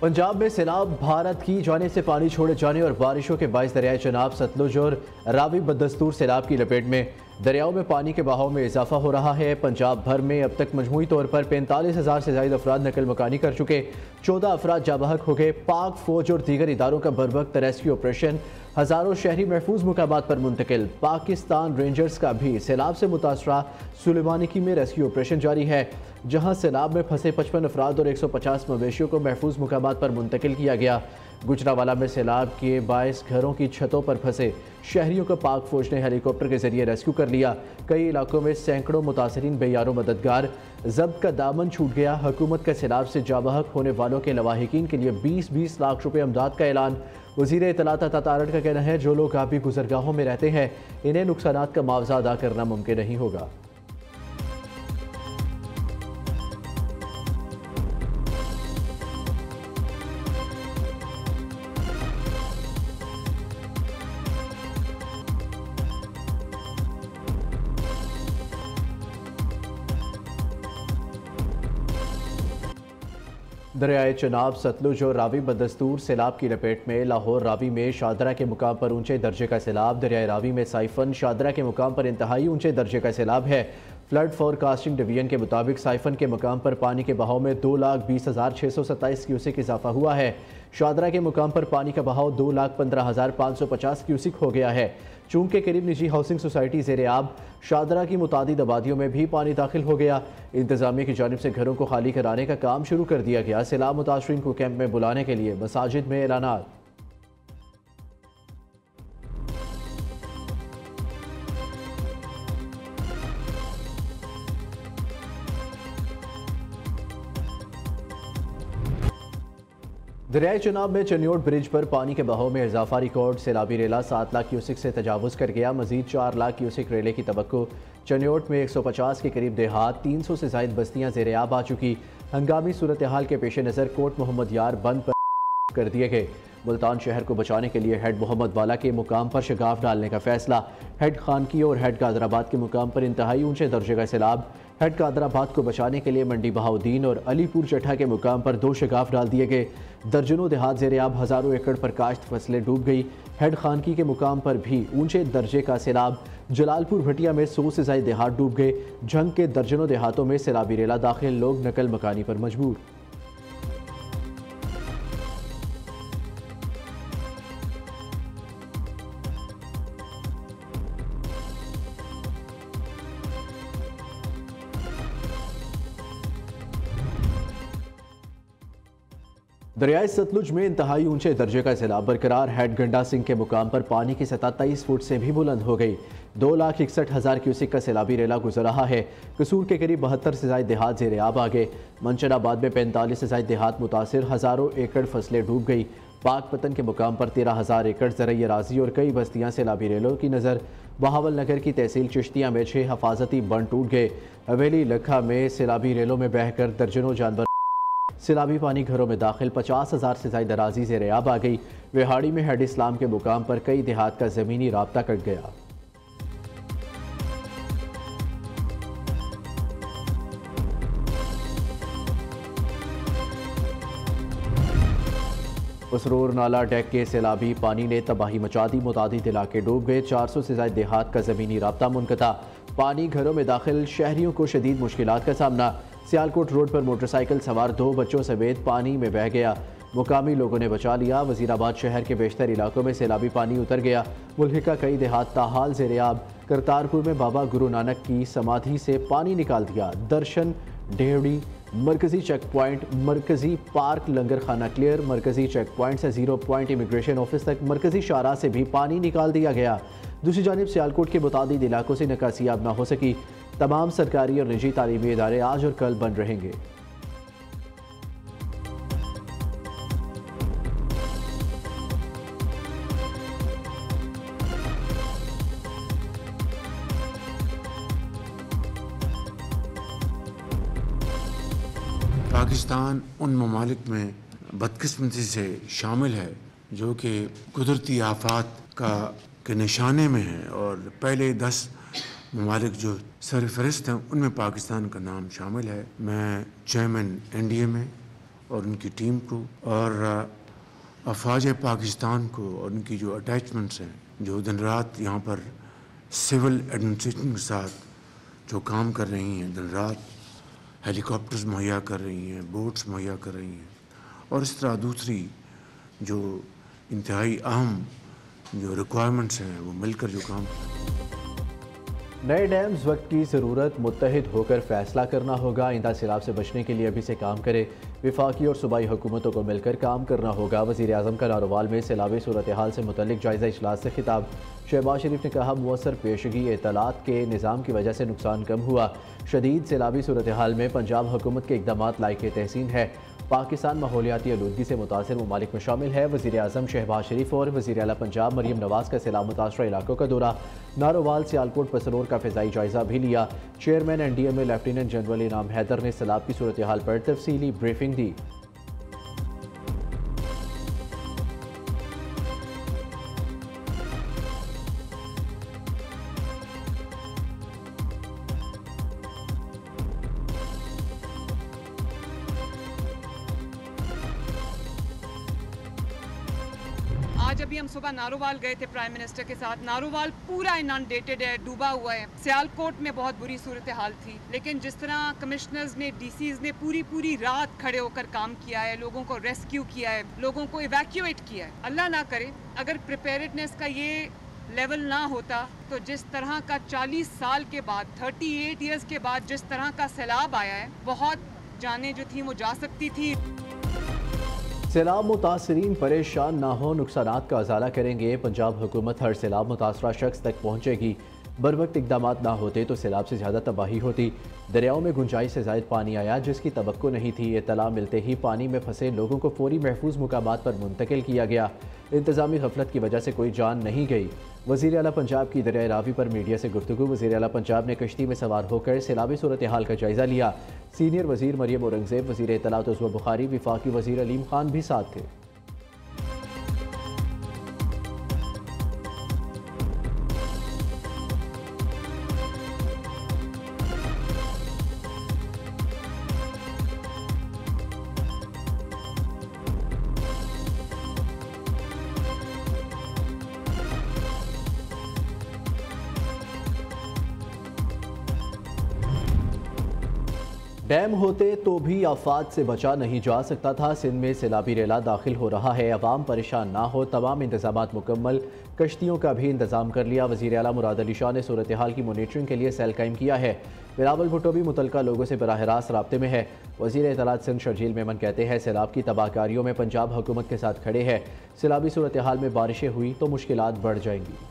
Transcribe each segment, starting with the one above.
पंजाब में सैलाब भारत की जानिब से पानी छोड़े जाने और बारिशों के बायस दरियाए चनाब सतलुज और रावी बदस्तूर सैलाब की लपेट में दरियाओं में पानी के बहाव में इजाफा हो रहा है। पंजाब भर में अब तक मजमूई तौर पर 45,000 से ज्यादा अफराद नकल मकानी कर चुके, 14 अफराद जाबहक हो गए। पाक फौज और दीगर इदारों का बरवक्त रेस्क्यू ऑपरेशन, हज़ारों शहरी महफूज मुकामात पर मुंतकिल। पाकिस्तान रेंजर्स का भी सैलाब से मुतासरा सुलेमानिकी में रेस्क्यू ऑपरेशन जारी है, जहां सैलाब में फंसे 55 अफराद और 150 मवेशियों को महफूज मुकामात पर मुंतकिल किया गया। गुजरावाला में सैलाब के बायस घरों की छतों पर फंसे शहरियों को पाक फौज ने हेलीकॉप्टर के जरिए रेस्क्यू कर लिया। कई इलाकों में सैकड़ों मुतासरीन बेयारो मददगार। जब्त का दामन छूट गया। हुकूमत का सैलाब से जाबहक होने वालों के लवाहिकीन के लिए 20-20 लाख रुपए अमदाद का ऐलान। वज़ीर इत्तलात अता तारड़ का कहना है, जो लोग आबी गुजरगाहों में रहते हैं इन्हें नुकसानात का मुआवजा अदा करना मुमकिन नहीं होगा। दरियाए चनाब सतलुज और रावी बदस्तूर सैलाब की लपेट में। लाहौर रावी में शादरा के मुकाम पर ऊंचे दर्जे का सैलाब। दरियाए रावी में साइफन शादरा के मुकाम पर इंतहाई ऊंचे दर्जे का सैलाब है। फ्लड फोरकास्टिंग डिवीजन के मुताबिक साइफन के मुकाम पर पानी के बहाव में 2,20,627 क्यूसिक इजाफा हुआ है। शादरा के मुकाम पर पानी का बहाव 2,15,550 क्यूसिक हो गया है। चूंकि करीब निजी हाउसिंग सोसाइटी ज़ेरे आब, शादरा की मुतादिद आबादियों में भी पानी दाखिल हो गया। इंतजामिया की जानिब से घरों को खाली कराने का काम शुरू कर दिया गया। सैलाब मुतासरीन को कैंप में बुलाने के लिए मसाजिद में ऐलानात। दरियाए चनाब में चनियोट ब्रिज पर पानी के बहाव में इजाफा रिकॉर्ड। सैलाबी रेला 7 लाख क्यूसिक से तजावुज़ कर गया। मजीद 4 लाख क्यूसिक रेले की तवक्को। चनियोट में 150 के करीब देहात, 300 से ज़ायद बस्तियाँ ज़ेरे आब आ चुकी। हंगामी सूरत हाल के पेश नज़र कोट मोहम्मद यार बंद कर दिए गए। मुल्तान शहर को बचाने के लिए हेड मोहम्मद वाला के मुकाम पर शगाफ डालने का फैसला। हेड खानकी और हेड कादराबाद के मुकाम पर इंतहाई ऊंचे दर्जे का सैलाब। हेड कादराबाद को बचाने के लिए मंडी बहाउद्दीन और अलीपुर चट्ठा के मुकाम पर 2 शगाफ डाल दिए गए। दर्जनों देहात ज़ेरे आब, हज़ारों एकड़ पर काश्त फसलें डूब गई। हेड खानकी के मुकाम पर भी ऊंचे दर्जे का सैलाब। जलालपुर भटिया में 100 से ज़ायद देहात डूब गए। जंग के दर्जनों देहातों में सैलाबी रेला दाखिल, लोग नकल मकानी पर मजबूर। दरियाए सतलुज में इंतहाई ऊंचे दर्जे का सैलाब बरकरार। हेड गंडा सिंह के मुकाम पर पानी की सतह 23 फुट से भी बुलंद हो गई। 2,61,000 क्यूसिक का सैलाबी रेला गुजर रहा है। कसूर के करीब 72 से ज्यादा देहात ज़ेरे आब आ गए। मंचनाबाद में 45 से ज्यादा देहात मुतासिर, हज़ारों एकड़ फसलें डूब गई। पाक पतन के मुकाम पर 13,000 एकड़ ज़रई अराजी और कई बस्तियाँ सैलाबी रेलों की नज़र। बहावल नगर की तहसील चिश्तिया में 6 हफाजती बंद टूट गए। हवेली लखा में सैलाबी रेलों में बहकर दर्जनों जानवर। सैलाबी पानी घरों में दाखिल, 50,000 से ज्यादा अराजी ज़ेरे आब आ गई। विहाड़ी में हेड इस्लाम के मुकाम पर कई देहात का ज़मीनी राब्ता कट गया। उसरूर नाला डेक के सैलाबी पानी ने तबाही मचा दी। मुतादिद इलाके डूब गए। 400 से ज्यादा देहात का ज़मीनी राब्ता मुनक़ता। पानी घरों में दाखिल, शहरियों को शदीद मुश्किलात का सामना। सियालकोट रोड पर मोटरसाइकिल सवार 2 बच्चों समेत पानी में बह गया। मुकामी लोगों ने बचा लिया। वजीराबाद शहर के बेशतर इलाकों में सैलाबी पानी उतर गया। मुल्क का कई देहात ताहाल ज़ेरे आब। करतारपुर में बाबा गुरु नानक की समाधि से पानी निकाल दिया। दर्शन, डेहड़ी, मरकजी चेक पॉइंट, मरकजी पार्क, लंगर खाना क्लियर। मरकजी चेक पॉइंट से 0 पॉइंट इमिग्रेशन ऑफिस तक मरकजी शाहराह से भी पानी निकाल दिया गया। दूसरी जानिब सियालकोट के मुतादिद इलाकों से निकासियाब न हो सकी। तमाम सरकारी और निजी तालीमी इदारे आज और कल बंद रहेंगे। पाकिस्तान उन ममालिक में बदकिस्मती से शामिल है जो कि कुदरती आफात के निशाने में है, और पहले 10 ममालिक जो सरफहरिस्त हैं उनमें पाकिस्तान का नाम शामिल है। मैं चेयरमैन NDA में और उनकी टीम को और अफवाज पाकिस्तान को और उनकी जो अटैचमेंट्स हैं, जो दिन रात यहाँ पर सिविल एडमिनिस्ट्रेशन के साथ जो काम कर रही हैं, दिन रात हेलीकॉप्टर्स मुहैया कर रही हैं, बोट्स मुहैया कर रही हैं, और इस तरह दूसरी जो इंतहाई अहम जो रिक्वायरमेंट्स हैं वो मिलकर जो काम नए डैम्स वक्त की ज़रूरत, मुत्तहिद होकर फैसला करना होगा। आइंदा सैलाब से बचने के लिए अभी से काम करे। विफाकी और सूबाई हुकूमतों को मिलकर काम करना होगा। वज़ीर आज़म का नारोवाल में सैलाबी सूरत हाल से मुतल्लिक जायज़ा इजलास से खिताब। शहबाज शरीफ ने कहा, मुअस्सर पेशगी इत्तलात के निज़ाम की वजह से नुकसान कम हुआ। शदीद सैलाबी सूरत हाल में पंजाब हुकूमत के इक़दाम लायक़ तहसीन है। पाकिस्तान माहौलियाती आलूदगी से मुतासर ममालिक में शामिल है। वज़ीर आज़म शहबाज शरीफ और वज़ीर आला पंजाब मरीम नवाज़ का सैलाब मुतासरा इलाकों का दौरा। नारोवाल सियालकोट पसरोर का फ़िज़ाई जायज़ा भी लिया। चेयरमैन NDMA लेफ्टिनेंट जनरल इनाम हैदर ने सैलाब की सूरत हाल पर तफसीली ब्रीफिंग दी। आज अभी हम सुबह नारोवाल गए थे प्राइम मिनिस्टर के साथ। नारोवाल पूरा इनंडेटेड है, डूबा हुआ है। सियालकोट में बहुत बुरी सूरत हाल थी, लेकिन जिस तरह कमिश्नर्स ने, DCs ने पूरी रात खड़े होकर काम किया है, लोगों को रेस्क्यू किया है, लोगों को इवैक्यूएट किया है। अल्लाह ना करे अगर प्रिपेयर्डनेस का ये लेवल ना होता तो जिस तरह का 40 साल के बाद, 38 ईयर्स के बाद जिस तरह का सैलाब आया है, बहुत जानें जो थी वो जा सकती थी। सैलाब मुतासरीन परेशान ना हो, नुकसानात का अजाला करेंगे। पंजाब हुकूमत हर सैलाब मुतासरा शख्स तक पहुँचेगी। बर वक्त इकदाम ना होते तो सैलाब से ज़्यादा तबाही होती। दरियाओं में गुंजाइश से ज़ायद पानी आया जिसकी तवक्को नहीं थी। इत्तला मिलते ही पानी में फंसे लोगों को फौरी महफूज मुकामात पर मुंतकिल किया गया। इंतजामी गफलत की वजह से कोई जान नहीं गई। वज़ीर आला पंजाब की दरिया रावी पर मीडिया से गुफ्तगू। वज़ीर आला पंजाब ने कश्ती में सवार होकर सैलाबी सूरत हाल का जायज़ा लिया। सीनियर वज़ीर मरियम औरंगज़ेब, वज़ीर इत्तलात उज़्मा बुखारी, विफाकी वज़ीर अलीम खान भी साथ थे। डैम होते तो भी आफात से बचा नहीं जा सकता था। सिंध में सैलाबी रेला दाखिल हो रहा है। अवाम परेशान ना हो, तमाम इंतजाम मुकम्मल। कश्तियों का भी इंतजाम कर लिया। वज़ीर आला मुराद अली शाह ने सूरत हाल की मॉनिटरिंग के लिए सेल कायम किया है। बिलावल भुट्टो भी मुतलका लोगों से बराह रास्त राब्ते में है। वज़ीर इत्तलात सिंध शर्जील मेमन कहते हैं, सैलाब की तबाहकारियों में पंजाब हुकूमत के साथ खड़े हैं। सैलाबी सूरत हाल में बारिशें हुई तो मुश्किलात बढ़ जाएंगी।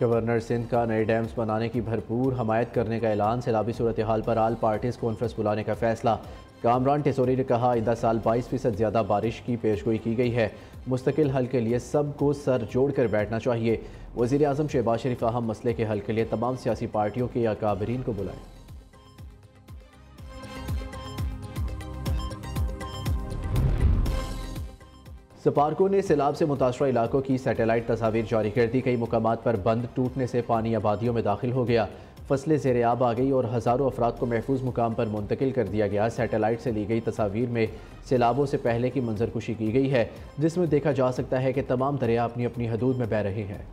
गवर्नर सिंध का नए डैम्स बनाने की भरपूर हमायत करने का ऐलान। सैलाबी सूरत हाल पर आल पार्टीज कॉन्फ्रेंस बुलाने का फैसला। कामरान टेसोरी ने कहा, आइंदा साल 22% ज़्यादा बारिश की पेशगोई की गई है। मुस्तकिल हल के लिए सबको सर जोड़ कर बैठना चाहिए। वज़ीर आज़म शहबाज शरीफ अहम मसले के हल के लिए तमाम सियासी पार्टियों के अकाबरीन को बुलाएं। सपारकों ने सैलाब से मुतासरा इलाकों की सैटेलाइट तस्वीर जारी कर दी। कई मुकामात पर बंद टूटने से पानी आबादियों में दाखिल हो गया। फसलें ज़ेर-ए-आब आ गई और हज़ारों अफराद को महफूज मुकाम पर मुंतकिल कर दिया गया। सैटेलाइट से ली गई तस्वीर में सैलाबों से पहले की मंजरकुशी की गई है, जिसमें देखा जा सकता है कि तमाम दरिया अपनी अपनी हदूद में बह रहे हैं।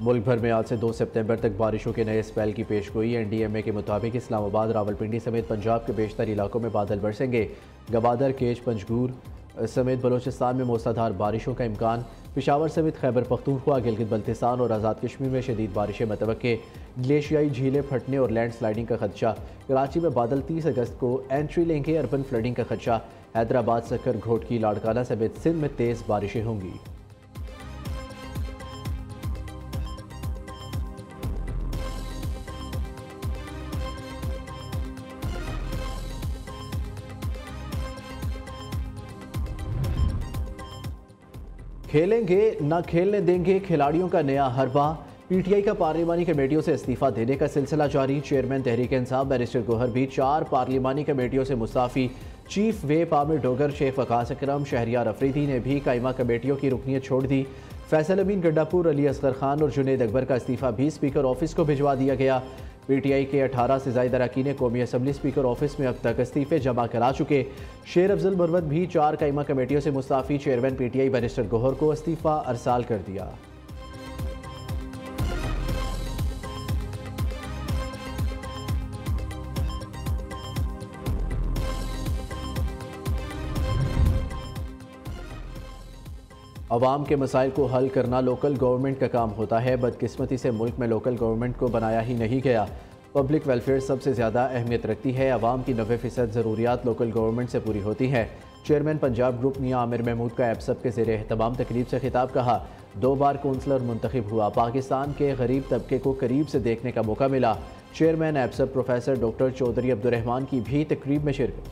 मुल्क भर में आज से 2 सितंबर तक बारिशों के नए स्पेल की पेशगोई। NDMA के मुताबिक इस्लामाबाद, रावलपिंडी समेत पंजाब के बेशतर इलाकों में बादल बरसेंगे। गवादर, केच, पंजगूर समेत बलोचिस्तान में मूसलाधार बारिशों का इम्कान। पेशावर समेत खैबर पख्तूनख्वा, गिलगित बल्तिस्तान और आज़ाद कश्मीर में शदीद बारिशें मतवक्के। ग्लेशियाई झीलें फटने और लैंड स्लाइडिंग का खदशा। कराची में बादल 30 अगस्त को एंट्री लेंगे। अर्बन फ्लडिंग का खदशा। हैदराबाद, सक्कर, घोटकी, लाड़काना समेत सिंध में तेज़ बारिशें होंगी। खेलेंगे ना खेलने देंगे, खिलाड़ियों का नया हरबा। पीटीआई का पार्लिमानी कमेटियों से इस्तीफा देने का सिलसिला जारी। चेयरमैन तहरीक इंसाफ बैरिस्टर गोहर भी 4 पार्लिमानी कमेटियों से मुस्ताफी। चीफ व्हिप आमिर डोगर, शेख वकास अकरम, शहरियार अफरीदी ने भी कायमा कमेटियों की रुकनीत छोड़ दी। फैसल अमीन गंडापुर, अली असगर खान और जुनेद अकबर का इस्तीफा भी स्पीकर ऑफिस को भिजवा दिया गया। पीटीआई के 18 से ज़ायद अरकान कौमी असम्बली स्पीकर ऑफिस में अब तक इस्तीफे जमा करा चुके। शेर अफजल मरवत भी 4 कायमा कमेटियों से Mustafi. Chairman PTI barrister Gohar को इस्तीफा अरसाल कर दिया। अवाम के मसाइल को हल करना लोकल गवर्नमेंट का काम होता है। बदकिस्मती से मुल्क में लोकल गवर्नमेंट को बनाया ही नहीं गया। पब्लिक वेलफेयर सबसे ज़्यादा अहमियत रखती है। अवाम की 90% ज़रूरियात लोकल गवर्नमेंट से पूरी होती हैं। चेयरमैन पंजाब ग्रुप मियां आमिर महमूद का एपसप के ज़ेरे एहतमाम तकरीब से खिताब कहा। 2 बार कौंसलर मुंतखब हुआ। पाकिस्तान के गरीब तबके को करीब से देखने का मौका मिला। चेयरमैन एपसप प्रोफेसर डॉक्टर चौधरी अब्दुर्रहमान की भी तकरीब में शिरकत।